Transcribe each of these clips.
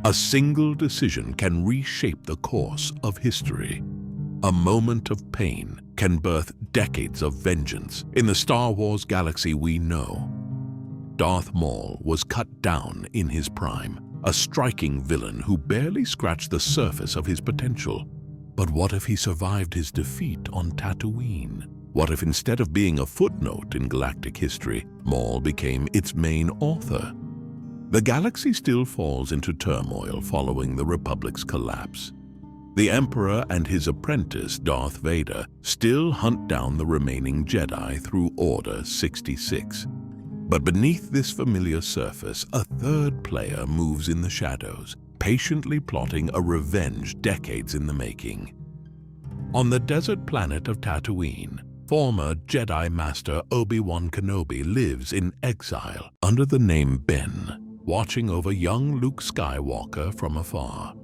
A single decision can reshape the course of history. A moment of pain can birth decades of vengeance in the Star Wars galaxy we know. Darth Maul was cut down in his prime, a striking villain who barely scratched the surface of his potential. But what if he survived his defeat on Tatooine? What if instead of being a footnote in galactic history, Maul became its main author? The galaxy still falls into turmoil following the Republic's collapse. The Emperor and his apprentice, Darth Vader, still hunt down the remaining Jedi through Order 66. But beneath this familiar surface, a third player moves in the shadows, patiently plotting a revenge decades in the making. On the desert planet of Tatooine, former Jedi Master Obi-Wan Kenobi lives in exile under the name Ben, watching over young Luke Skywalker from afar.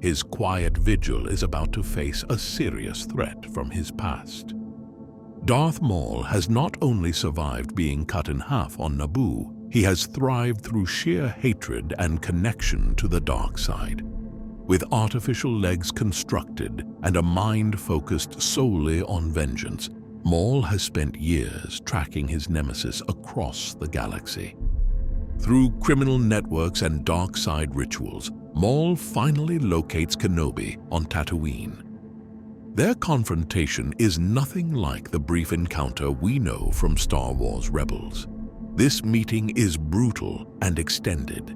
His quiet vigil is about to face a serious threat from his past. Darth Maul has not only survived being cut in half on Naboo, he has thrived through sheer hatred and connection to the dark side. With artificial legs constructed and a mind focused solely on vengeance, Maul has spent years tracking his nemesis across the galaxy. Through criminal networks and dark side rituals, Maul finally locates Kenobi on Tatooine. Their confrontation is nothing like the brief encounter we know from Star Wars Rebels. This meeting is brutal and extended.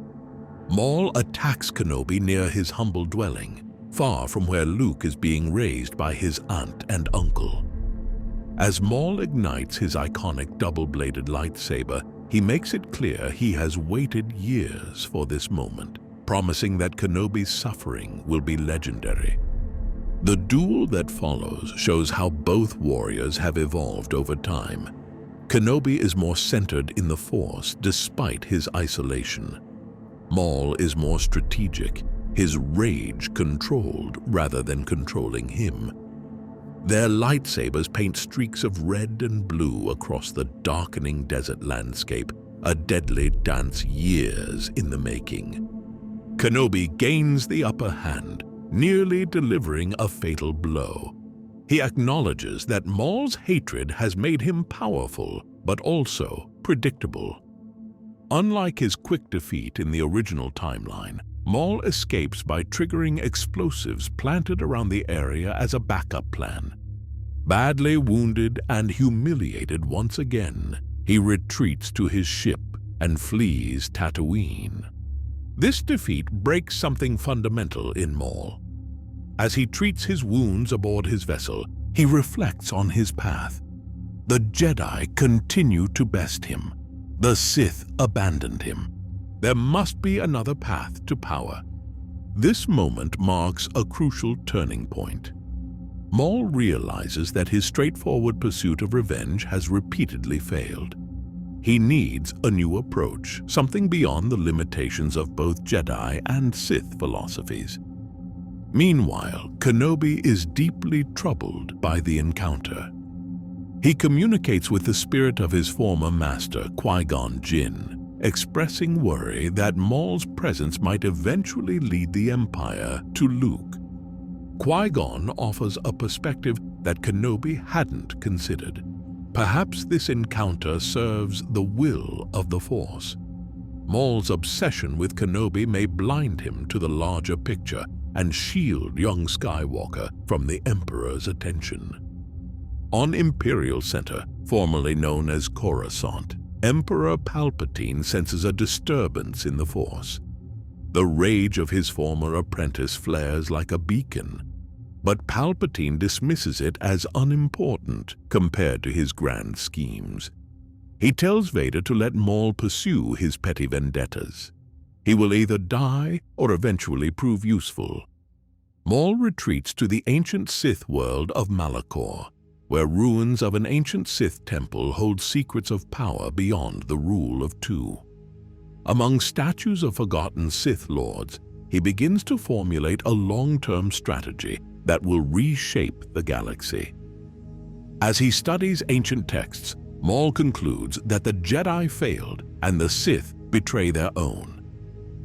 Maul attacks Kenobi near his humble dwelling, far from where Luke is being raised by his aunt and uncle. As Maul ignites his iconic double-bladed lightsaber, he makes it clear he has waited years for this moment, promising that Kenobi's suffering will be legendary. The duel that follows shows how both warriors have evolved over time. Kenobi is more centered in the Force despite his isolation. Maul is more strategic, his rage controlled rather than controlling him. Their lightsabers paint streaks of red and blue across the darkening desert landscape, a deadly dance years in the making. Kenobi gains the upper hand, nearly delivering a fatal blow. He acknowledges that Maul's hatred has made him powerful, but also predictable. Unlike his quick defeat in the original timeline, Maul escapes by triggering explosives planted around the area as a backup plan. Badly wounded and humiliated once again, he retreats to his ship and flees Tatooine. This defeat breaks something fundamental in Maul. As he treats his wounds aboard his vessel, he reflects on his path. The Jedi continue to best him. The Sith abandoned him. There must be another path to power. This moment marks a crucial turning point. Maul realizes that his straightforward pursuit of revenge has repeatedly failed. He needs a new approach, something beyond the limitations of both Jedi and Sith philosophies. Meanwhile, Kenobi is deeply troubled by the encounter. He communicates with the spirit of his former master, Qui-Gon Jinn, expressing worry that Maul's presence might eventually lead the Empire to Luke. Qui-Gon offers a perspective that Kenobi hadn't considered. Perhaps this encounter serves the will of the Force. Maul's obsession with Kenobi may blind him to the larger picture and shield young Skywalker from the Emperor's attention. On Imperial Center, formerly known as Coruscant, Emperor Palpatine senses a disturbance in the Force. The rage of his former apprentice flares like a beacon, but Palpatine dismisses it as unimportant compared to his grand schemes. He tells Vader to let Maul pursue his petty vendettas. He will either die or eventually prove useful. Maul retreats to the ancient Sith world of Malachor, where ruins of an ancient Sith temple hold secrets of power beyond the rule of two. Among statues of forgotten Sith lords, he begins to formulate a long-term strategy that will reshape the galaxy. As he studies ancient texts, Maul concludes that the Jedi failed and the Sith betray their own.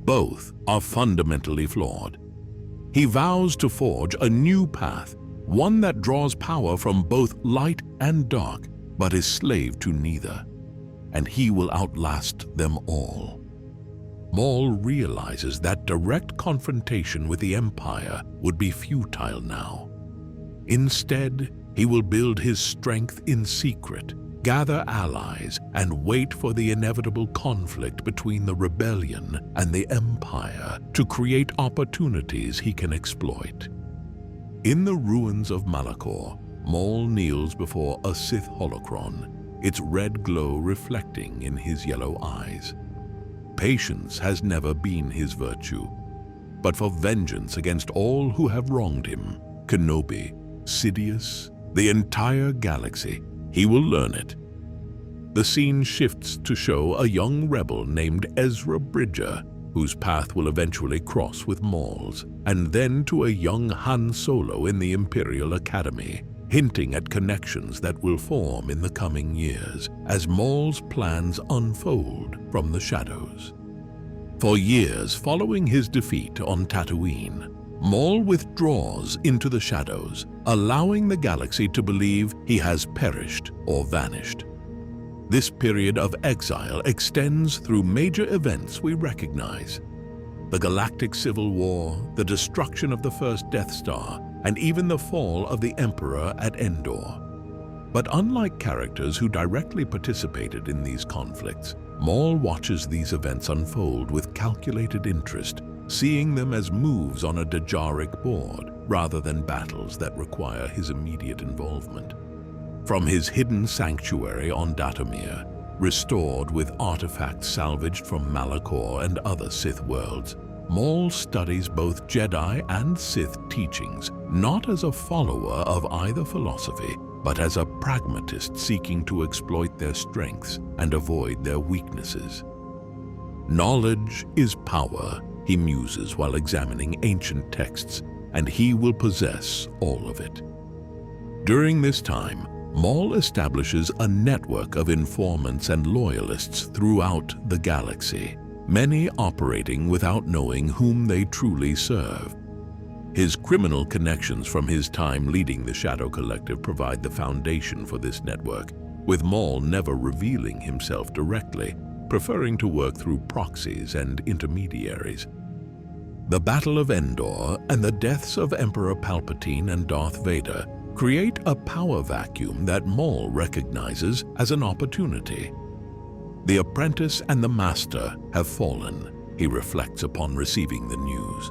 Both are fundamentally flawed. He vows to forge a new path, one that draws power from both light and dark, but is slave to neither, and he will outlast them all. Maul realizes that direct confrontation with the Empire would be futile now. Instead, he will build his strength in secret, gather allies, and wait for the inevitable conflict between the rebellion and the Empire to create opportunities he can exploit. In the ruins of Malachor, Maul kneels before a Sith holocron, its red glow reflecting in his yellow eyes. Patience has never been his virtue, but for vengeance against all who have wronged him, Kenobi, Sidious, the entire galaxy, he will learn it. The scene shifts to show a young rebel named Ezra Bridger, whose path will eventually cross with Maul's, and then to a young Han Solo in the Imperial Academy, hinting at connections that will form in the coming years as Maul's plans unfold from the shadows. For years following his defeat on Tatooine, Maul withdraws into the shadows, allowing the galaxy to believe he has perished or vanished. This period of exile extends through major events we recognize: the Galactic Civil War, the destruction of the first Death Star, and even the fall of the Emperor at Endor. But unlike characters who directly participated in these conflicts, Maul watches these events unfold with calculated interest, seeing them as moves on a Dajaric board rather than battles that require his immediate involvement. From his hidden sanctuary on Datomir, restored with artifacts salvaged from Malachor and other Sith worlds, Maul studies both Jedi and Sith teachings, not as a follower of either philosophy, but as a pragmatist seeking to exploit their strengths and avoid their weaknesses. Knowledge is power, he muses while examining ancient texts, and he will possess all of it. During this time, Maul establishes a network of informants and loyalists throughout the galaxy, many operating without knowing whom they truly serve. His criminal connections from his time leading the Shadow Collective provide the foundation for this network, with Maul never revealing himself directly, preferring to work through proxies and intermediaries. The Battle of Endor and the deaths of Emperor Palpatine and Darth Vader create a power vacuum that Maul recognizes as an opportunity. The apprentice and the master have fallen, he reflects upon receiving the news.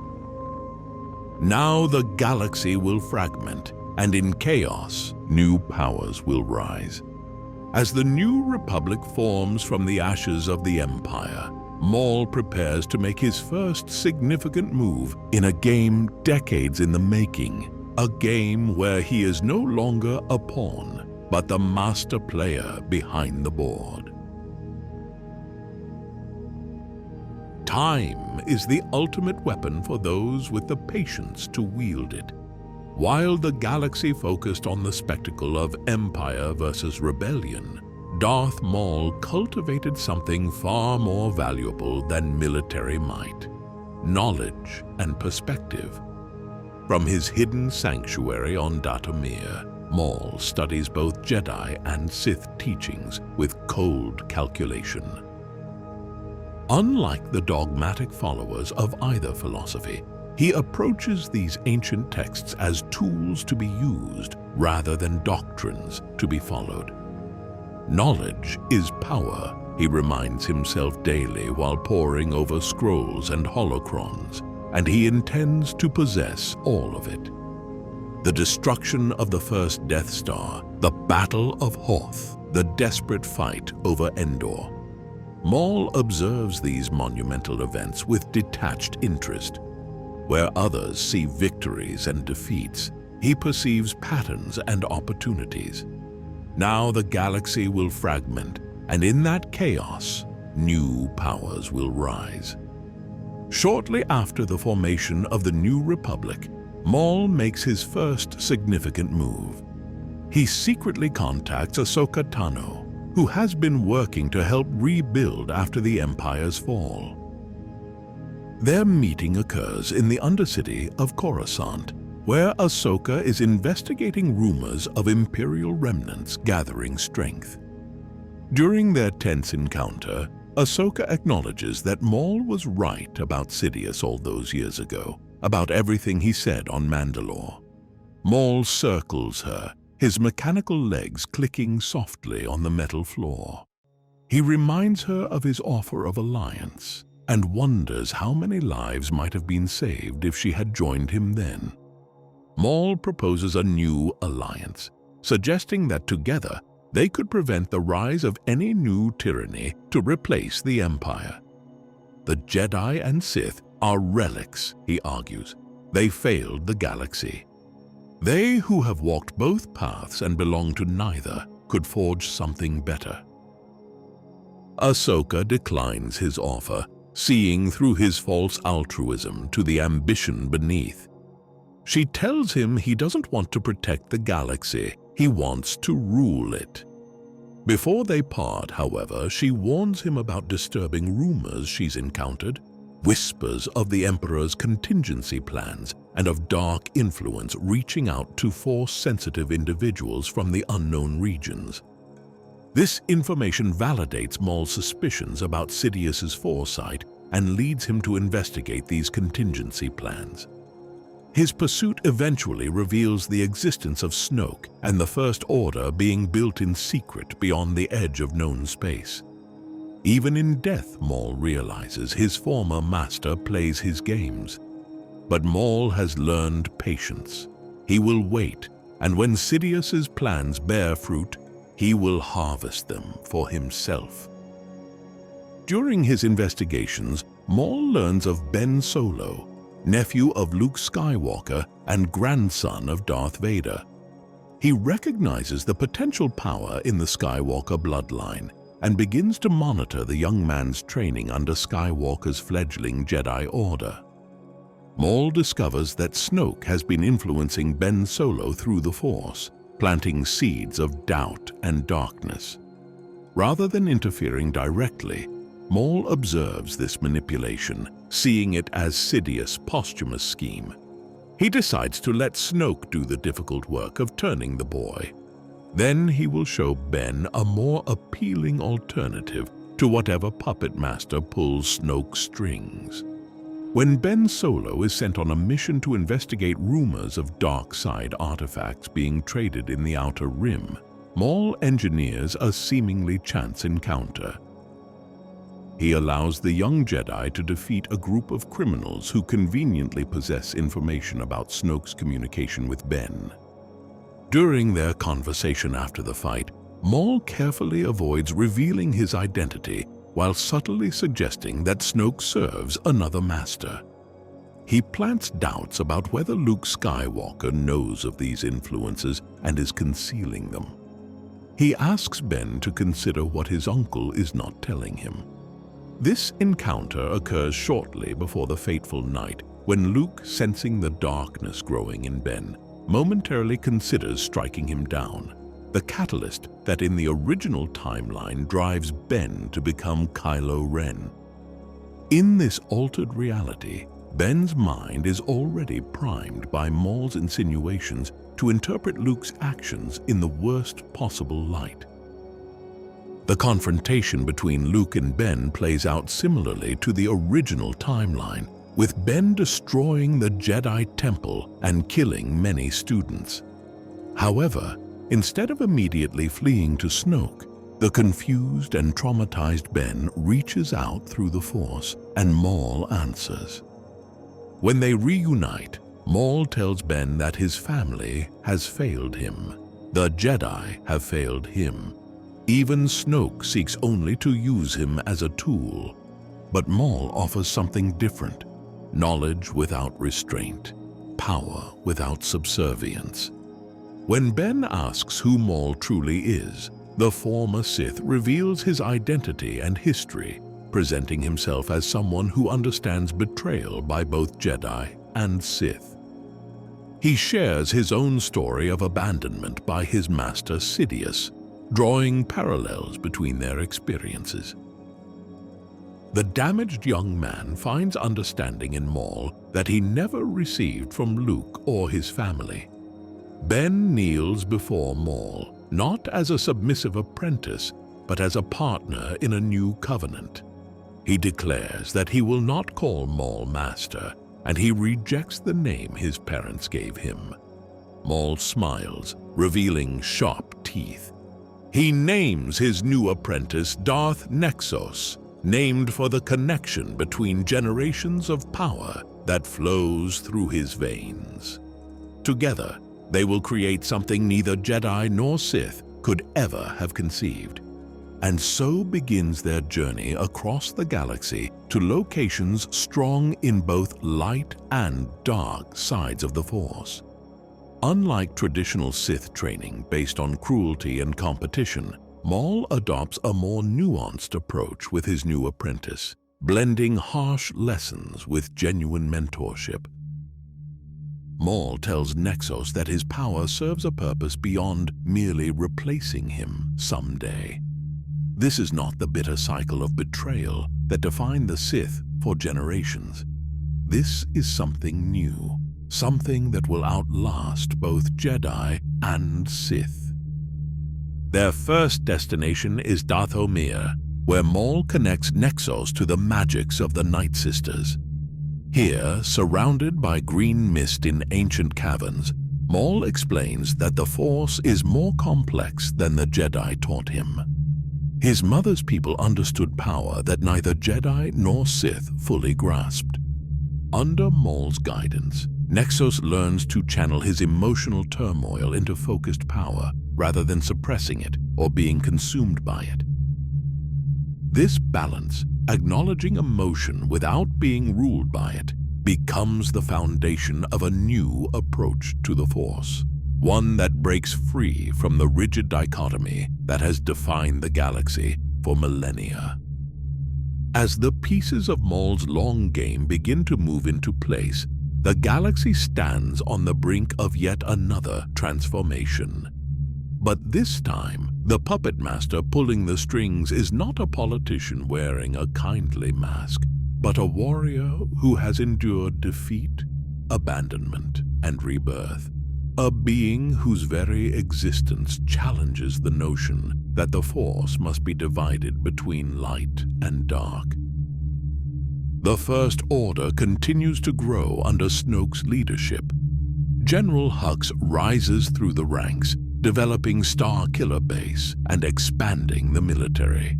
Now the galaxy will fragment, and in chaos, new powers will rise. As the new republic forms from the ashes of the Empire, Maul prepares to make his first significant move in a game decades in the making, a game where he is no longer a pawn, but the master player behind the board. Time is the ultimate weapon for those with the patience to wield it. While the galaxy focused on the spectacle of Empire versus Rebellion, Darth Maul cultivated something far more valuable than military might: knowledge and perspective. From his hidden sanctuary on Datomir, Maul studies both Jedi and Sith teachings with cold calculation. Unlike the dogmatic followers of either philosophy, he approaches these ancient texts as tools to be used rather than doctrines to be followed. Knowledge is power, he reminds himself daily while poring over scrolls and holocrons, and he intends to possess all of it. The destruction of the first Death Star, the Battle of Hoth, the desperate fight over Endor. Maul observes these monumental events with detached interest. Where others see victories and defeats, he perceives patterns and opportunities. Now the galaxy will fragment, and in that chaos, new powers will rise. Shortly after the formation of the New Republic, Maul makes his first significant move. He secretly contacts Ahsoka Tano, who has been working to help rebuild after the Empire's fall. Their meeting occurs in the Undercity of Coruscant, where Ahsoka is investigating rumors of Imperial remnants gathering strength. During their tense encounter, Ahsoka acknowledges that Maul was right about Sidious all those years ago, about everything he said on Mandalore. Maul circles her, his mechanical legs clicking softly on the metal floor. He reminds her of his offer of alliance and wonders how many lives might have been saved if she had joined him then. Maul proposes a new alliance, suggesting that together they could prevent the rise of any new tyranny to replace the Empire. The Jedi and Sith are relics, he argues. They failed the galaxy. They who have walked both paths and belong to neither could forge something better. Ahsoka declines his offer, seeing through his false altruism to the ambition beneath. She tells him he doesn't want to protect the galaxy, he wants to rule it. Before they part, however, she warns him about disturbing rumors she's encountered, whispers of the Emperor's contingency plans and of dark influence reaching out to Force-sensitive individuals from the unknown regions. This information validates Maul's suspicions about Sidious's foresight and leads him to investigate these contingency plans. His pursuit eventually reveals the existence of Snoke and the First Order being built in secret beyond the edge of known space. Even in death, Maul realizes his former master plays his games. But Maul has learned patience. He will wait, and when Sidious's plans bear fruit, he will harvest them for himself. During his investigations, Maul learns of Ben Solo, nephew of Luke Skywalker and grandson of Darth Vader. He recognizes the potential power in the Skywalker bloodline and begins to monitor the young man's training under Skywalker's fledgling Jedi Order. Maul discovers that Snoke has been influencing Ben Solo through the Force, planting seeds of doubt and darkness. Rather than interfering directly, Maul observes this manipulation, seeing it as Sidious's posthumous scheme. He decides to let Snoke do the difficult work of turning the boy. Then he will show Ben a more appealing alternative to whatever puppet master pulls Snoke's strings. When Ben Solo is sent on a mission to investigate rumors of dark side artifacts being traded in the Outer Rim, Maul engineers a seemingly chance encounter. He allows the young Jedi to defeat a group of criminals who conveniently possess information about Snoke's communication with Ben. During their conversation after the fight, Maul carefully avoids revealing his identity while subtly suggesting that Snoke serves another master. He plants doubts about whether Luke Skywalker knows of these influences and is concealing them. He asks Ben to consider what his uncle is not telling him. This encounter occurs shortly before the fateful night when Luke, sensing the darkness growing in Ben, momentarily considers striking him down, the catalyst that in the original timeline drives Ben to become Kylo Ren. In this altered reality, Ben's mind is already primed by Maul's insinuations to interpret Luke's actions in the worst possible light. The confrontation between Luke and Ben plays out similarly to the original timeline, with Ben destroying the Jedi Temple and killing many students. However, instead of immediately fleeing to Snoke, the confused and traumatized Ben reaches out through the Force, and Maul answers. When they reunite, Maul tells Ben that his family has failed him. The Jedi have failed him. Even Snoke seeks only to use him as a tool. But Maul offers something different: knowledge without restraint, power without subservience. When Ben asks who Maul truly is, the former Sith reveals his identity and history, presenting himself as someone who understands betrayal by both Jedi and Sith. He shares his own story of abandonment by his master Sidious, drawing parallels between their experiences. The damaged young man finds understanding in Maul that he never received from Luke or his family. Ben kneels before Maul, not as a submissive apprentice, but as a partner in a new covenant. He declares that he will not call Maul master, and he rejects the name his parents gave him. Maul smiles, revealing sharp teeth. He names his new apprentice Darth Nexos, named for the connection between generations of power that flows through his veins. Together, they will create something neither Jedi nor Sith could ever have conceived. And so begins their journey across the galaxy to locations strong in both light and dark sides of the Force. Unlike traditional Sith training based on cruelty and competition, Maul adopts a more nuanced approach with his new apprentice, blending harsh lessons with genuine mentorship. Maul tells Nexos that his power serves a purpose beyond merely replacing him someday. This is not the bitter cycle of betrayal that defined the Sith for generations. This is something new, something that will outlast both Jedi and Sith. Their first destination is Dathomir, where Maul connects Nexos to the magics of the Night Sisters. Here, surrounded by green mist in ancient caverns, Maul explains that the Force is more complex than the Jedi taught him. His mother's people understood power that neither Jedi nor Sith fully grasped. Under Maul's guidance, Nexos learns to channel his emotional turmoil into focused power rather than suppressing it or being consumed by it. This balance, acknowledging emotion without being ruled by it, becomes the foundation of a new approach to the Force, one that breaks free from the rigid dichotomy that has defined the galaxy for millennia. As the pieces of Maul's long game begin to move into place, the galaxy stands on the brink of yet another transformation. But this time, the puppet master pulling the strings is not a politician wearing a kindly mask, but a warrior who has endured defeat, abandonment, and rebirth. A being whose very existence challenges the notion that the Force must be divided between light and dark. The First Order continues to grow under Snoke's leadership. General Hux rises through the ranks, developing Star Killer Base and expanding the military.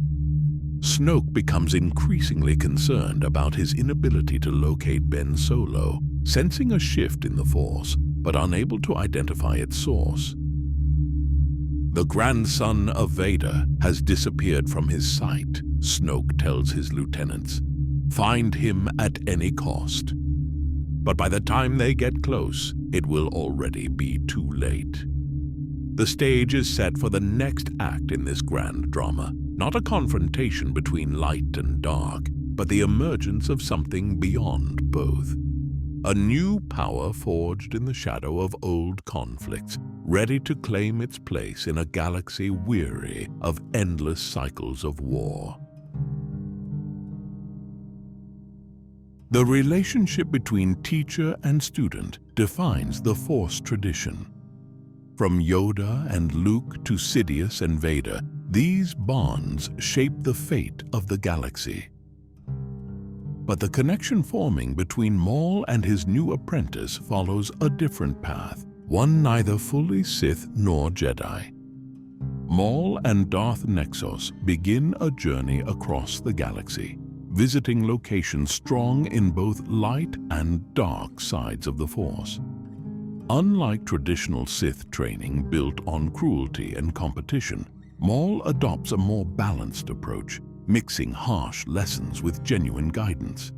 Snoke becomes increasingly concerned about his inability to locate Ben Solo, sensing a shift in the Force, but unable to identify its source. The grandson of Vader has disappeared from his sight, Snoke tells his lieutenants. Find him at any cost. But by the time they get close, it will already be too late. The stage is set for the next act in this grand drama, not a confrontation between light and dark, but the emergence of something beyond both. A new power forged in the shadow of old conflicts, ready to claim its place in a galaxy weary of endless cycles of war. The relationship between teacher and student defines the Force tradition. From Yoda and Luke to Sidious and Vader, these bonds shape the fate of the galaxy. But the connection forming between Maul and his new apprentice follows a different path, one neither fully Sith nor Jedi. Maul and Darth Nexos begin a journey across the galaxy, visiting locations strong in both light and dark sides of the Force. Unlike traditional Sith training built on cruelty and competition, Maul adopts a more balanced approach, mixing harsh lessons with genuine guidance.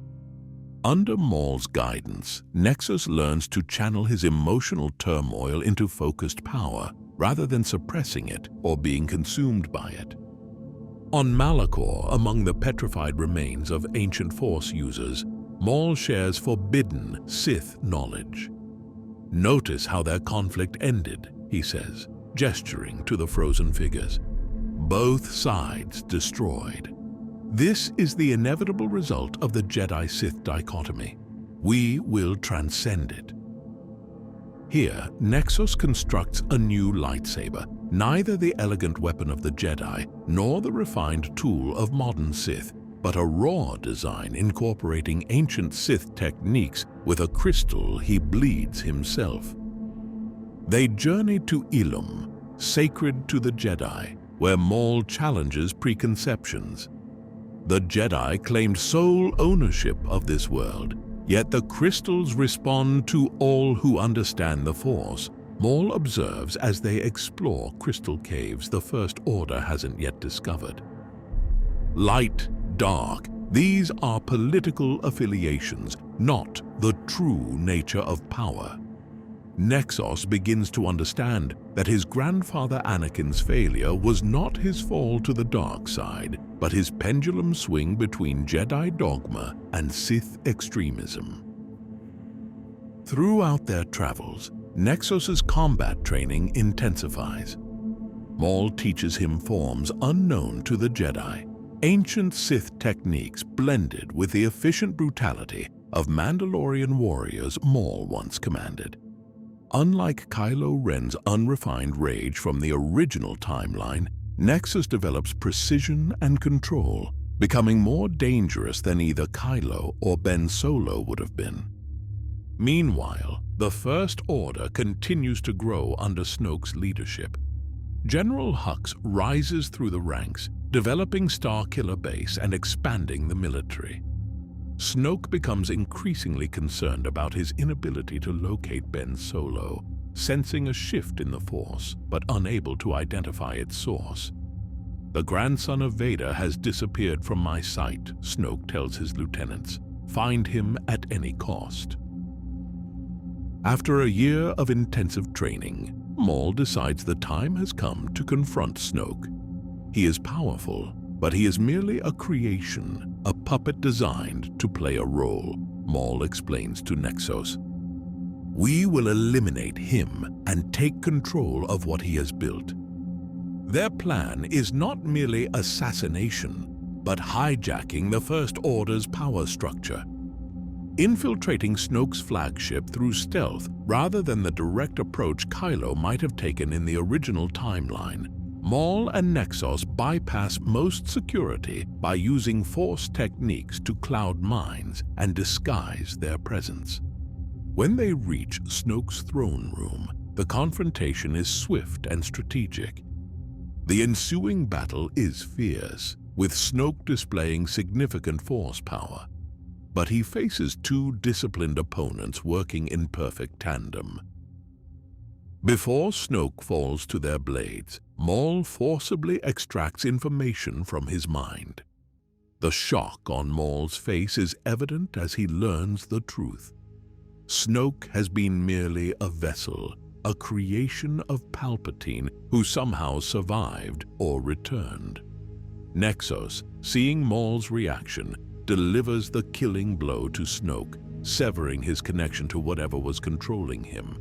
Under Maul's guidance, Nexus learns to channel his emotional turmoil into focused power, rather than suppressing it or being consumed by it. On Malachor, among the petrified remains of ancient Force users, Maul shares forbidden Sith knowledge. Notice how their conflict ended, he says, gesturing to the frozen figures. Both sides destroyed. This is the inevitable result of the Jedi-Sith dichotomy. We will transcend it. Here, Nexus constructs a new lightsaber, neither the elegant weapon of the Jedi nor the refined tool of modern Sith, but a raw design incorporating ancient Sith techniques with a crystal he bleeds himself. They journey to Ilum, sacred to the Jedi, where Maul challenges preconceptions. The Jedi claimed sole ownership of this world, yet the crystals respond to all who understand the Force. Maul observes as they explore crystal caves the First Order hasn't yet discovered. Light, dark, these are political affiliations, not the true nature of power. Nexus begins to understand that his grandfather Anakin's failure was not his fall to the dark side, but his pendulum swing between Jedi dogma and Sith extremism. Throughout their travels, Nexus's combat training intensifies. Maul teaches him forms unknown to the Jedi, ancient Sith techniques blended with the efficient brutality of Mandalorian warriors Maul once commanded. Unlike Kylo Ren's unrefined rage from the original timeline, Nexus develops precision and control, becoming more dangerous than either Kylo or Ben Solo would have been. Meanwhile, the First Order continues to grow under Snoke's leadership. General Hux rises through the ranks, developing Starkiller Base and expanding the military. Snoke becomes increasingly concerned about his inability to locate Ben Solo, sensing a shift in the Force, but unable to identify its source. "The grandson of Vader has disappeared from my sight," Snoke tells his lieutenants. "Find him at any cost." After a year of intensive training, Maul decides the time has come to confront Snoke. He is powerful, but he is merely a creation, a puppet designed to play a role, Maul explains to Nexus. "We will eliminate him and take control of what he has built." Their plan is not merely assassination, but hijacking the First Order's power structure. Infiltrating Snoke's flagship through stealth rather than the direct approach Kylo might have taken in the original timeline, Maul and Nexus bypass most security by using Force techniques to cloud minds and disguise their presence. When they reach Snoke's throne room, the confrontation is swift and strategic. The ensuing battle is fierce, with Snoke displaying significant Force power. But he faces two disciplined opponents working in perfect tandem. Before Snoke falls to their blades, Maul forcibly extracts information from his mind. The shock on Maul's face is evident as he learns the truth. Snoke has been merely a vessel, a creation of Palpatine who somehow survived or returned. Nexus, seeing Maul's reaction, delivers the killing blow to Snoke, severing his connection to whatever was controlling him.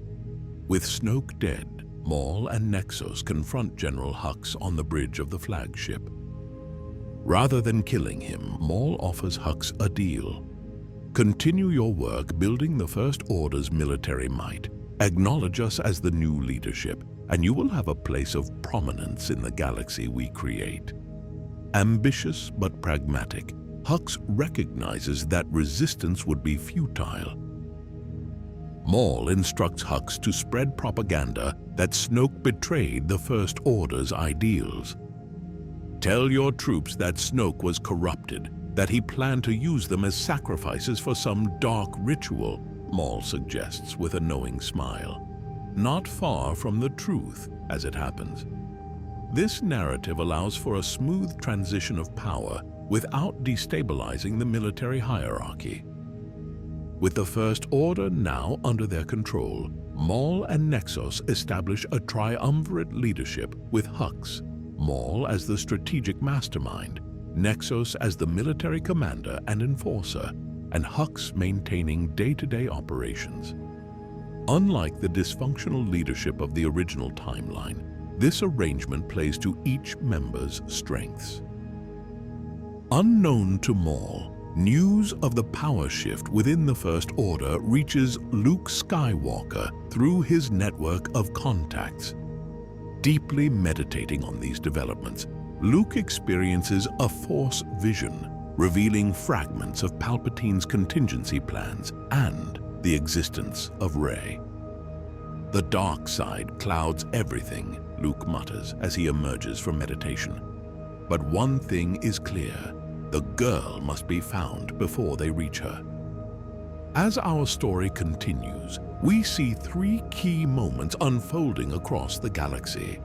With Snoke dead, Maul and Nexus confront General Hux on the bridge of the flagship. Rather than killing him, Maul offers Hux a deal. "Continue your work building the First Order's military might. Acknowledge us as the new leadership, and you will have a place of prominence in the galaxy we create." Ambitious but pragmatic, Hux recognizes that resistance would be futile. Maul instructs Hux to spread propaganda that Snoke betrayed the First Order's ideals. "Tell your troops that Snoke was corrupted, that he planned to use them as sacrifices for some dark ritual," Maul suggests with a knowing smile. Not far from the truth, as it happens. This narrative allows for a smooth transition of power without destabilizing the military hierarchy. With the First Order now under their control, Maul and Nexus establish a triumvirate leadership with Hux, Maul as the strategic mastermind, Nexus as the military commander and enforcer, and Hux maintaining day-to-day operations. Unlike the dysfunctional leadership of the original timeline, this arrangement plays to each member's strengths. Unknown to Maul, news of the power shift within the First Order reaches Luke Skywalker through his network of contacts. Deeply meditating on these developments, Luke experiences a Force vision, revealing fragments of Palpatine's contingency plans and the existence of Rey. "The dark side clouds everything," Luke mutters as he emerges from meditation. "But one thing is clear. The girl must be found before they reach her." As our story continues, we see three key moments unfolding across the galaxy.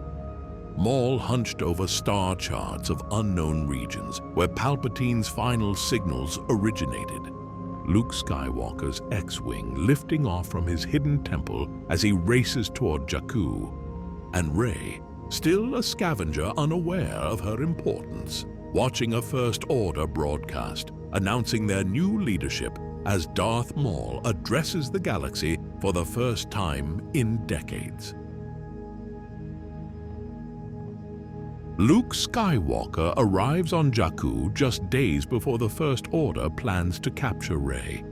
Maul hunched over star charts of unknown regions where Palpatine's final signals originated. Luke Skywalker's X-Wing lifting off from his hidden temple as he races toward Jakku, and Rey, still a scavenger unaware of her importance, watching a First Order broadcast announcing their new leadership as Darth Maul addresses the galaxy for the first time in decades. Luke Skywalker arrives on Jakku just days before the First Order plans to capture Rey.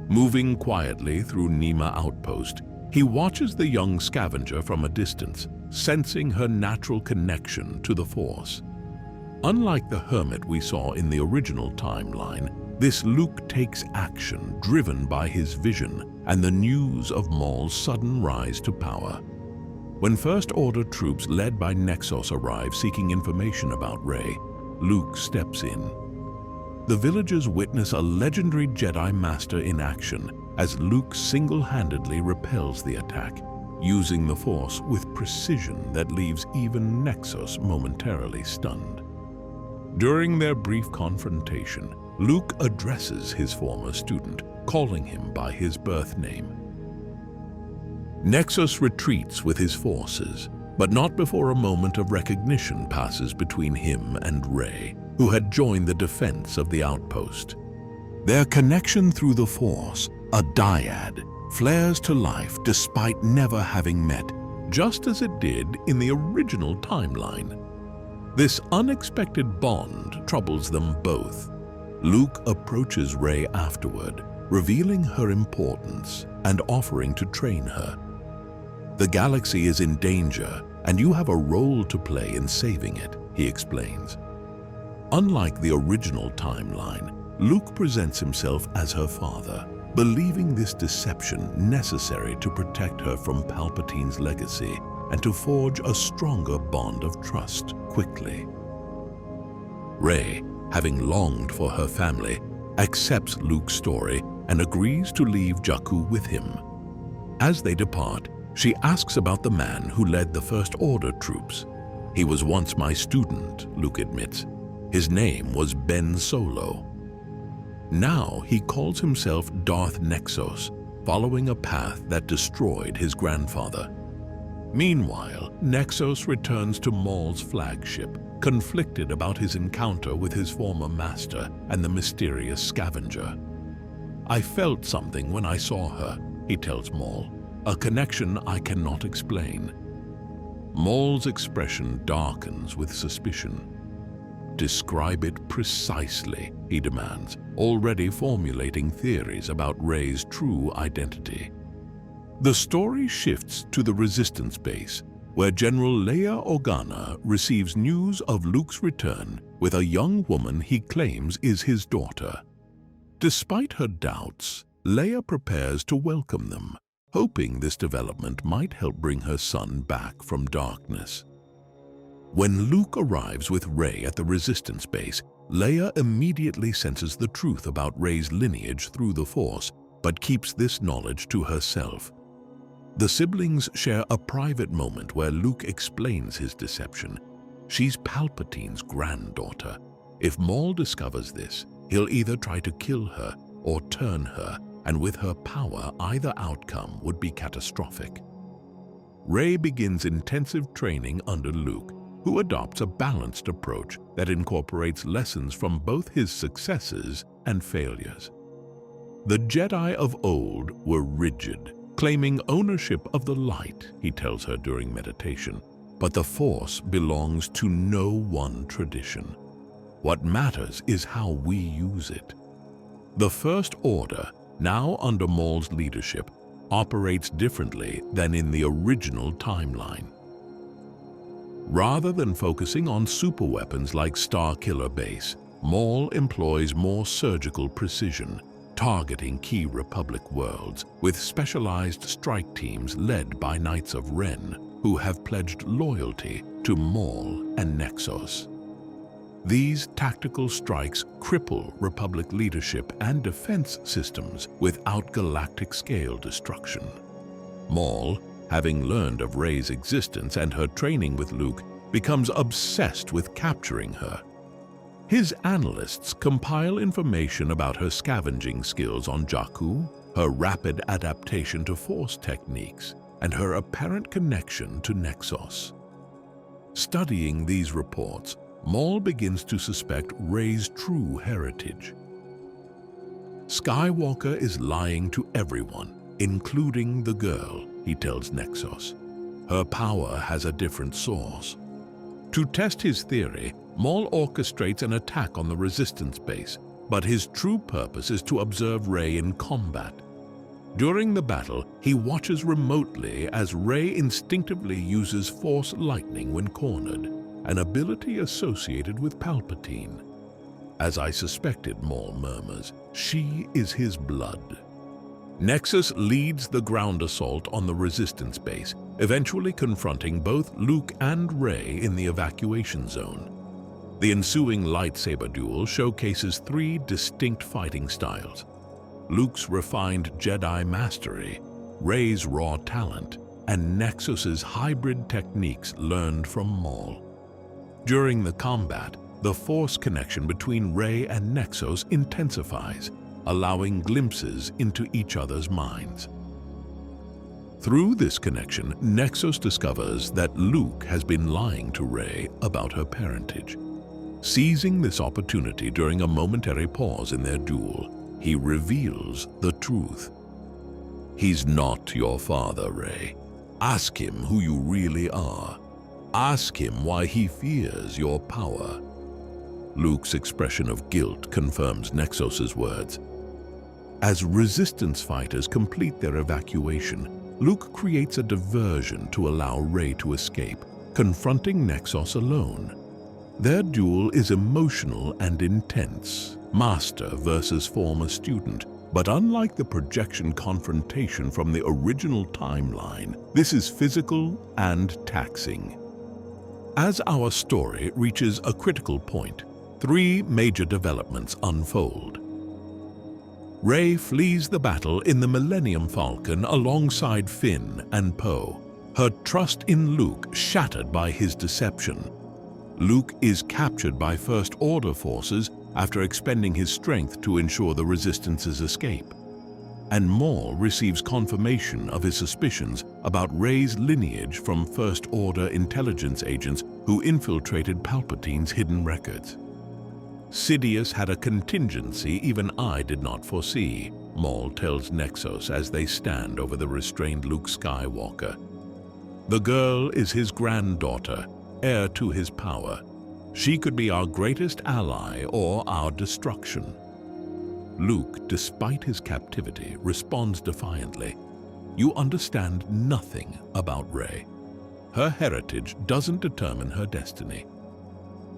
Moving quietly through Nima Outpost, he watches the young scavenger from a distance, sensing her natural connection to the Force. Unlike the hermit we saw in the original timeline, this Luke takes action driven by his vision and the news of Maul's sudden rise to power. When First Order troops led by Nexos arrive seeking information about Rey, Luke steps in. The villagers witness a legendary Jedi Master in action as Luke single-handedly repels the attack, using the Force with precision that leaves even Nexos momentarily stunned. During their brief confrontation, Luke addresses his former student, calling him by his birth name. Nexus retreats with his forces, but not before a moment of recognition passes between him and Rey, who had joined the defense of the outpost. Their connection through the Force, a dyad, flares to life despite never having met, just as it did in the original timeline. This unexpected bond troubles them both. Luke approaches Rey afterward, revealing her importance and offering to train her. "The galaxy is in danger, and you have a role to play in saving it," he explains. Unlike the original timeline, Luke presents himself as her father, believing this deception necessary to protect her from Palpatine's legacy and to forge a stronger bond of trust quickly. Rey, having longed for her family, accepts Luke's story and agrees to leave Jakku with him. As they depart, she asks about the man who led the First Order troops. "He was once my student," Luke admits. "His name was Ben Solo." Now he calls himself Darth Nexos, following a path that destroyed his grandfather. Meanwhile, Nexos returns to Maul's flagship, conflicted about his encounter with his former master and the mysterious scavenger. "I felt something when I saw her," he tells Maul, "a connection I cannot explain." Maul's expression darkens with suspicion. "Describe it precisely," he demands, already formulating theories about Rey's true identity. The story shifts to the Resistance base, where General Leia Organa receives news of Luke's return with a young woman he claims is his daughter. Despite her doubts, Leia prepares to welcome them, hoping this development might help bring her son back from darkness. When Luke arrives with Rey at the Resistance base, Leia immediately senses the truth about Rey's lineage through the Force, but keeps this knowledge to herself. The siblings share a private moment where Luke explains his deception. She's Palpatine's granddaughter. If Maul discovers this, he'll either try to kill her or turn her, and with her power, either outcome would be catastrophic. Rey begins intensive training under Luke, who adopts a balanced approach that incorporates lessons from both his successes and failures. The Jedi of old were rigid, claiming ownership of the light, he tells her during meditation, but the Force belongs to no one tradition. What matters is how we use it. The First Order, now under Maul's leadership, operates differently than in the original timeline. Rather than focusing on superweapons like Starkiller Base, Maul employs more surgical precision, targeting key Republic worlds with specialized strike teams led by Knights of Ren, who have pledged loyalty to Maul and Nexos. These tactical strikes cripple Republic leadership and defense systems without galactic-scale destruction. Maul, having learned of Rey's existence and her training with Luke, becomes obsessed with capturing her. His analysts compile information about her scavenging skills on Jakku, her rapid adaptation to Force techniques, and her apparent connection to Nexos. Studying these reports, Maul begins to suspect Rey's true heritage. Skywalker is lying to everyone, including the girl, he tells Nexos. Her power has a different source. To test his theory, Maul orchestrates an attack on the Resistance base, but his true purpose is to observe Rey in combat. During the battle, he watches remotely as Rey instinctively uses Force lightning when cornered, an ability associated with Palpatine. As I suspected, Maul murmurs, she is his blood. Nexus leads the ground assault on the Resistance base, eventually confronting both Luke and Rey in the evacuation zone. The ensuing lightsaber duel showcases three distinct fighting styles: Luke's refined Jedi mastery, Rey's raw talent, and Nexus's hybrid techniques learned from Maul. During the combat, the Force connection between Rey and Nexus intensifies, allowing glimpses into each other's minds. Through this connection, Nexus discovers that Luke has been lying to Rey about her parentage. Seizing this opportunity during a momentary pause in their duel, he reveals the truth. He's not your father, Rey. Ask him who you really are. Ask him why he fears your power. Luke's expression of guilt confirms Nexos's words. As Resistance fighters complete their evacuation, Luke creates a diversion to allow Rey to escape, confronting Nexos alone. Their duel is emotional and intense, master versus former student, but unlike the projection confrontation from the original timeline, this is physical and taxing. As our story reaches a critical point, three major developments unfold. Rey flees the battle in the Millennium Falcon alongside Finn and Poe, her trust in Luke shattered by his deception. Luke is captured by First Order forces after expending his strength to ensure the Resistance's escape. And Maul receives confirmation of his suspicions about Rey's lineage from First Order intelligence agents who infiltrated Palpatine's hidden records. Sidious had a contingency even I did not foresee, Maul tells Nexos as they stand over the restrained Luke Skywalker. The girl is his granddaughter, heir to his power. She could be our greatest ally or our destruction. Luke, despite his captivity, responds defiantly. You understand nothing about Rey. Her heritage doesn't determine her destiny.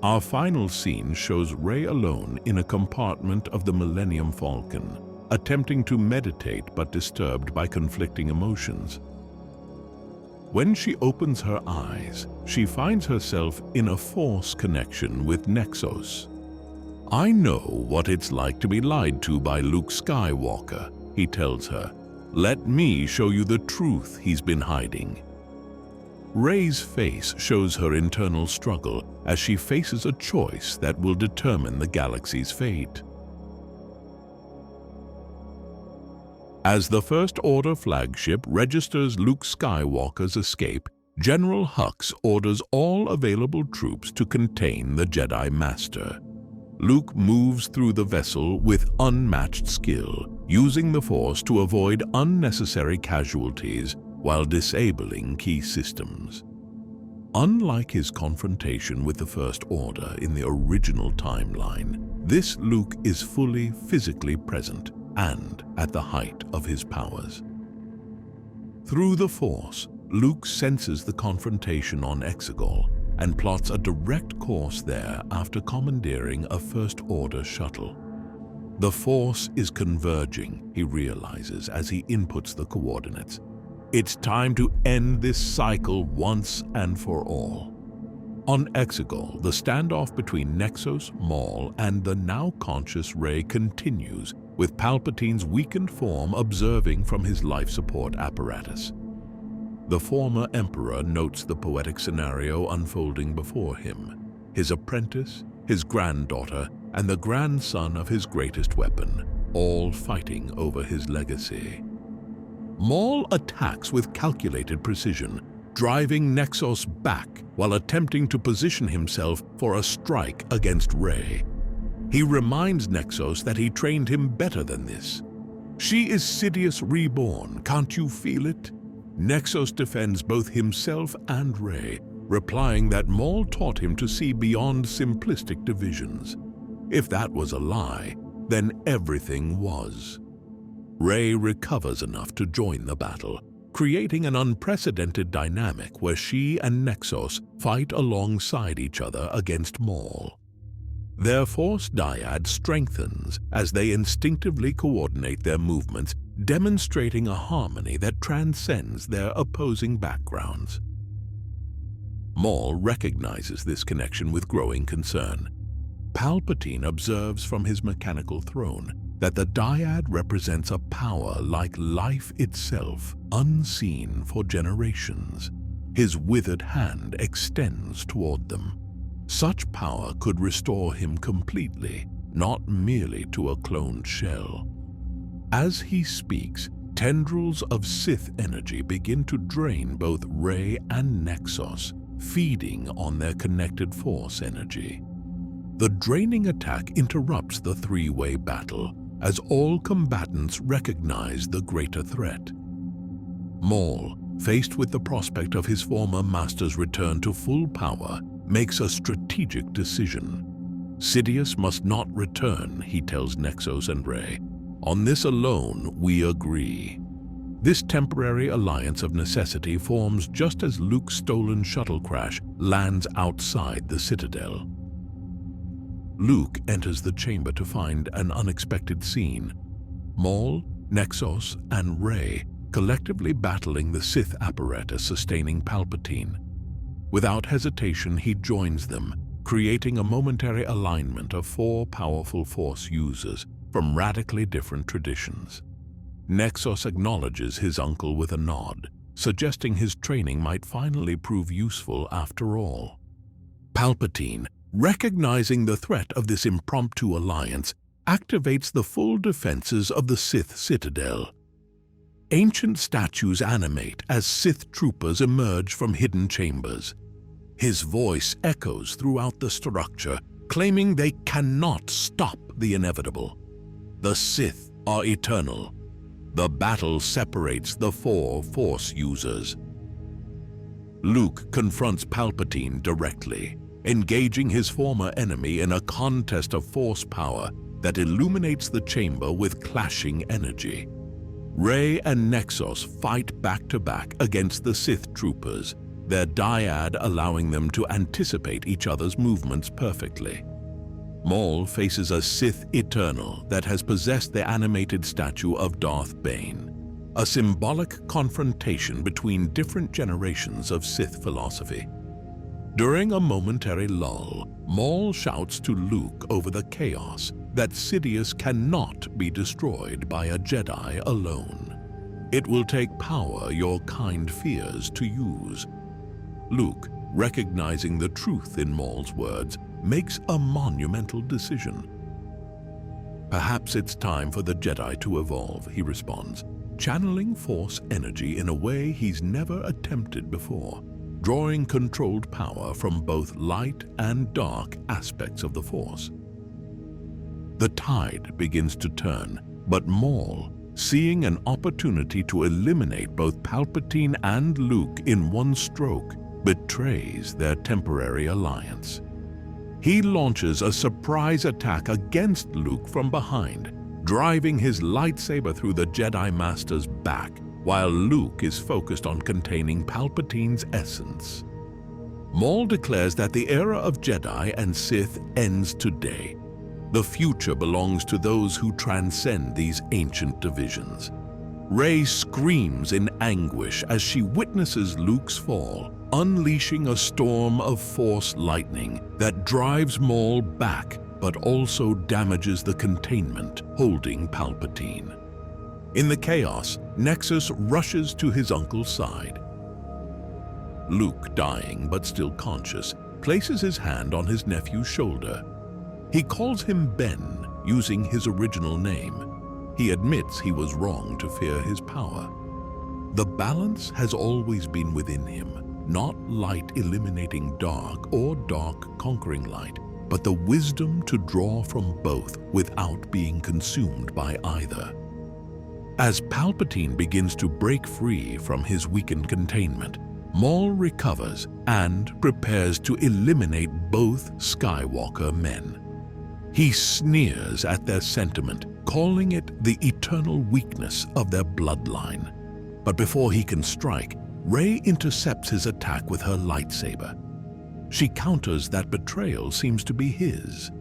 Our final scene shows Rey alone in a compartment of the Millennium Falcon, attempting to meditate but disturbed by conflicting emotions. When she opens her eyes, she finds herself in a Force connection with Nexos. I know what it's like to be lied to by Luke Skywalker, he tells her. Let me show you the truth he's been hiding. Rey's face shows her internal struggle as she faces a choice that will determine the galaxy's fate. As the First Order flagship registers Luke Skywalker's escape, General Hux orders all available troops to contain the Jedi Master. Luke moves through the vessel with unmatched skill, using the Force to avoid unnecessary casualties while disabling key systems. Unlike his confrontation with the First Order in the original timeline, this Luke is fully physically present and at the height of his powers. Through the Force, Luke senses the confrontation on Exegol and plots a direct course there after commandeering a First Order shuttle. The Force is converging, he realizes as he inputs the coordinates. It's time to end this cycle once and for all. On Exegol, the standoff between Nexos, Maul, and the now conscious Rey continues, with Palpatine's weakened form observing from his life support apparatus. The former Emperor notes the poetic scenario unfolding before him: his apprentice, his granddaughter, and the grandson of his greatest weapon, all fighting over his legacy. Maul attacks with calculated precision, driving Nexos back while attempting to position himself for a strike against Rey. He reminds Nexos that he trained him better than this. "She is Sidious reborn, can't you feel it?" Nexos defends both himself and Rey, replying that Maul taught him to see beyond simplistic divisions. If that was a lie, then everything was. Rey recovers enough to join the battle, creating an unprecedented dynamic where she and Nexos fight alongside each other against Maul. Their Force dyad strengthens as they instinctively coordinate their movements, demonstrating a harmony that transcends their opposing backgrounds. Maul recognizes this connection with growing concern. Palpatine observes from his mechanical throne that the dyad represents a power like life itself, unseen for generations. His withered hand extends toward them. Such power could restore him completely, not merely to a cloned shell. As he speaks, tendrils of Sith energy begin to drain both Rey and Nexos, feeding on their connected Force energy. The draining attack interrupts the three-way battle, as all combatants recognize the greater threat. Maul, faced with the prospect of his former master's return to full power, makes a strategic decision. Sidious must not return, he tells Nexos and Rey. On this alone, we agree. This temporary alliance of necessity forms just as Luke's stolen shuttle crash lands outside the Citadel. Luke enters the chamber to find an unexpected scene. Maul, Nexos, and Rey collectively battling the Sith apparatus sustaining Palpatine. Without hesitation, he joins them, creating a momentary alignment of four powerful Force users from radically different traditions. Nexos acknowledges his uncle with a nod, suggesting his training might finally prove useful after all. Palpatine, recognizing the threat of this impromptu alliance, activates the full defenses of the Sith Citadel. Ancient statues animate as Sith troopers emerge from hidden chambers. His voice echoes throughout the structure, claiming they cannot stop the inevitable. The Sith are eternal. The battle separates the four Force users. Luke confronts Palpatine directly, engaging his former enemy in a contest of Force power that illuminates the chamber with clashing energy. Rey and Nexos fight back-to-back against the Sith troopers, their dyad allowing them to anticipate each other's movements perfectly. Maul faces a Sith Eternal that has possessed the animated statue of Darth Bane, a symbolic confrontation between different generations of Sith philosophy. During a momentary lull, Maul shouts to Luke over the chaos that Sidious cannot be destroyed by a Jedi alone. It will take power your kind fears to use. Luke, recognizing the truth in Maul's words, makes a monumental decision. Perhaps it's time for the Jedi to evolve, he responds, channeling Force energy in a way he's never attempted before, drawing controlled power from both light and dark aspects of the Force. The tide begins to turn, but Maul, seeing an opportunity to eliminate both Palpatine and Luke in one stroke, betrays their temporary alliance. He launches a surprise attack against Luke from behind, driving his lightsaber through the Jedi Master's back, while Luke is focused on containing Palpatine's essence. Maul declares that the era of Jedi and Sith ends today. The future belongs to those who transcend these ancient divisions. Rey screams in anguish as she witnesses Luke's fall, unleashing a storm of Force lightning that drives Maul back but also damages the containment holding Palpatine. In the chaos, Nexus rushes to his uncle's side. Luke, dying but still conscious, places his hand on his nephew's shoulder. He calls him Ben, using his original name. He admits he was wrong to fear his power. The balance has always been within him, not light eliminating dark or dark conquering light, but the wisdom to draw from both without being consumed by either. As Palpatine begins to break free from his weakened containment, Maul recovers and prepares to eliminate both Skywalker men. He sneers at their sentiment, calling it the eternal weakness of their bloodline. But before he can strike, Rey intercepts his attack with her lightsaber. She counters that betrayal seems to be his.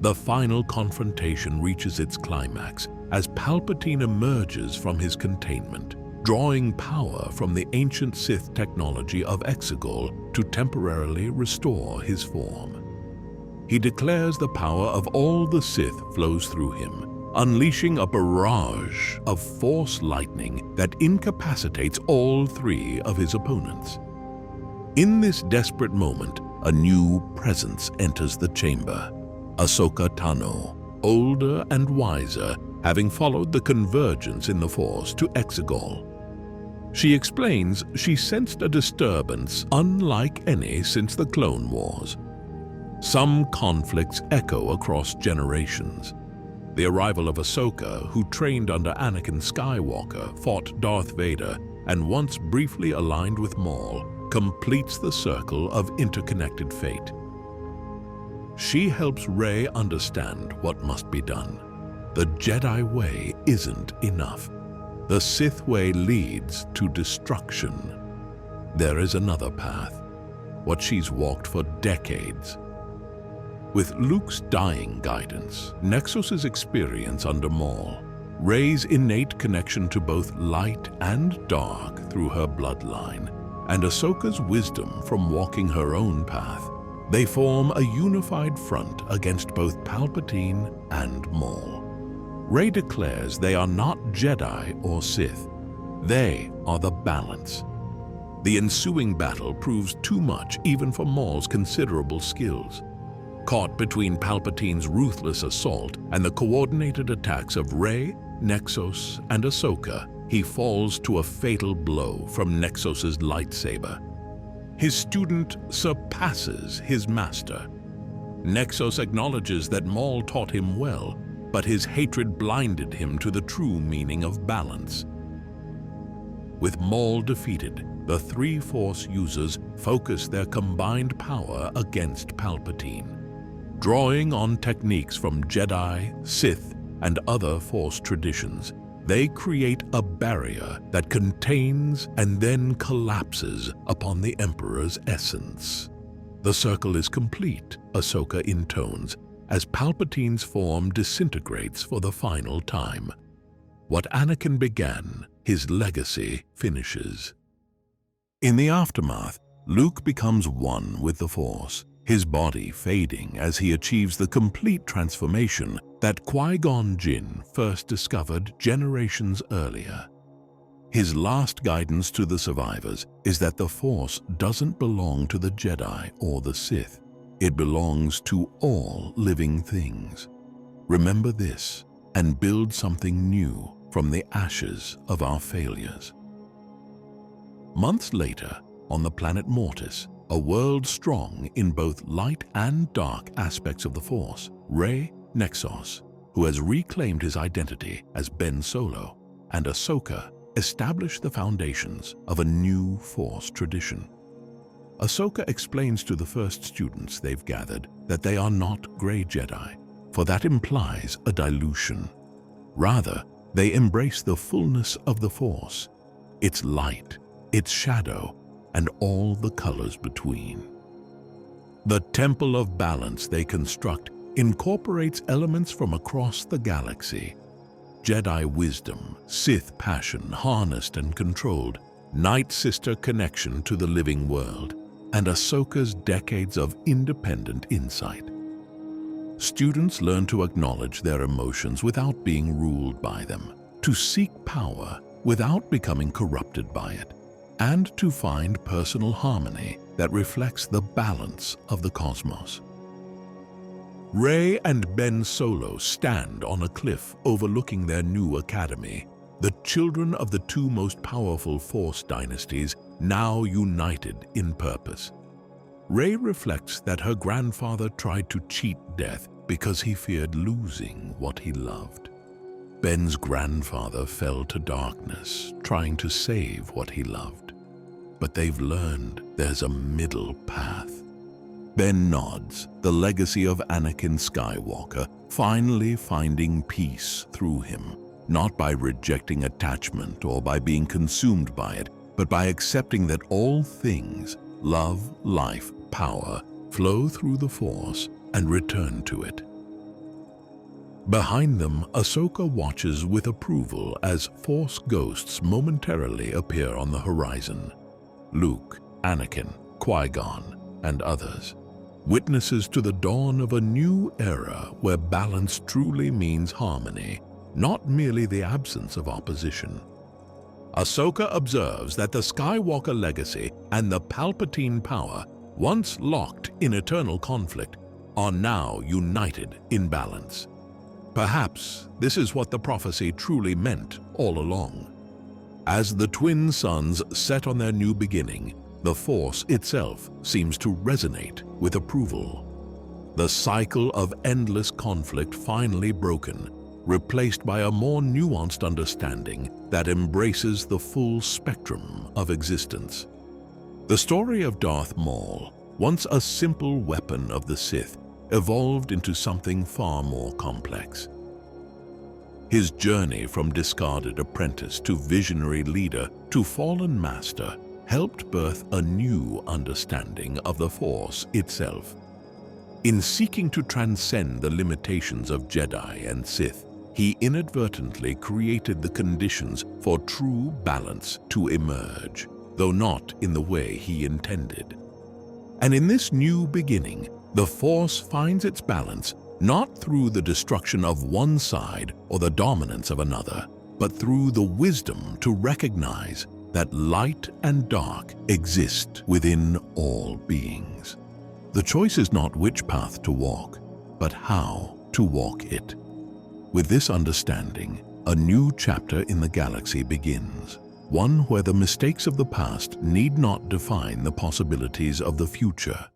The final confrontation reaches its climax as Palpatine emerges from his containment, drawing power from the ancient Sith technology of Exegol to temporarily restore his form. He declares the power of all the Sith flows through him, unleashing a barrage of Force lightning that incapacitates all three of his opponents. In this desperate moment, a new presence enters the chamber. Ahsoka Tano, older and wiser, having followed the convergence in the Force to Exegol. She explains she sensed a disturbance unlike any since the Clone Wars. Some conflicts echo across generations. The arrival of Ahsoka, who trained under Anakin Skywalker, fought Darth Vader, and once briefly aligned with Maul, completes the circle of interconnected fate. She helps Rey understand what must be done. The Jedi way isn't enough. The Sith way leads to destruction. There is another path, what she's walked for decades. With Luke's dying guidance, Nexus's experience under Maul, Rey's innate connection to both light and dark through her bloodline, and Ahsoka's wisdom from walking her own path, they form a unified front against both Palpatine and Maul. Rey declares they are not Jedi or Sith. They are the balance. The ensuing battle proves too much even for Maul's considerable skills. Caught between Palpatine's ruthless assault and the coordinated attacks of Rey, Nexus, and Ahsoka, he falls to a fatal blow from Nexus's lightsaber. His student surpasses his master. Nexus acknowledges that Maul taught him well, but his hatred blinded him to the true meaning of balance. With Maul defeated, the three Force users focus their combined power against Palpatine. Drawing on techniques from Jedi, Sith, and other Force traditions, they create a barrier that contains and then collapses upon the Emperor's essence. The circle is complete, Ahsoka intones, as Palpatine's form disintegrates for the final time. What Anakin began, his legacy finishes. In the aftermath, Luke becomes one with the Force, his body fading as he achieves the complete transformation that Qui-Gon Jinn first discovered generations earlier. His last guidance to the survivors is that the Force doesn't belong to the Jedi or the Sith. It belongs to all living things. Remember this and build something new from the ashes of our failures. Months later, on the planet Mortis, a world strong in both light and dark aspects of the Force, Rey, Nexus, who has reclaimed his identity as Ben Solo, and Ahsoka establish the foundations of a new Force tradition. Ahsoka explains to the first students they've gathered that they are not gray Jedi, for that implies a dilution. Rather, they embrace the fullness of the Force, its light, its shadow, and all the colors between. The Temple of Balance they construct incorporates elements from across the galaxy. Jedi wisdom, Sith passion harnessed and controlled, Night Sister connection to the living world, and Ahsoka's decades of independent insight. Students learn to acknowledge their emotions without being ruled by them, to seek power without becoming corrupted by it, and to find personal harmony that reflects the balance of the cosmos. Rey and Ben Solo stand on a cliff overlooking their new academy, the children of the two most powerful Force dynasties now united in purpose. Rey reflects that her grandfather tried to cheat death because he feared losing what he loved. Ben's grandfather fell to darkness, trying to save what he loved. But they've learned there's a middle path. Ben nods, the legacy of Anakin Skywalker, finally finding peace through him, not by rejecting attachment or by being consumed by it, but by accepting that all things, love, life, power, flow through the Force and return to it. Behind them, Ahsoka watches with approval as Force ghosts momentarily appear on the horizon. Luke, Anakin, Qui-Gon, and others. Witnesses to the dawn of a new era where balance truly means harmony, not merely the absence of opposition. Ahsoka observes that the Skywalker legacy and the Palpatine power, once locked in eternal conflict, are now united in balance. Perhaps this is what the prophecy truly meant all along. As the twin suns set on their new beginning, the Force itself seems to resonate with approval. The cycle of endless conflict finally broken, replaced by a more nuanced understanding that embraces the full spectrum of existence. The story of Darth Maul, once a simple weapon of the Sith, evolved into something far more complex. His journey from discarded apprentice to visionary leader to fallen master helped birth a new understanding of the Force itself. In seeking to transcend the limitations of Jedi and Sith, he inadvertently created the conditions for true balance to emerge, though not in the way he intended. And in this new beginning, the Force finds its balance not through the destruction of one side or the dominance of another, but through the wisdom to recognize that light and dark exist within all beings. The choice is not which path to walk, but how to walk it. With this understanding, a new chapter in the galaxy begins, one where the mistakes of the past need not define the possibilities of the future.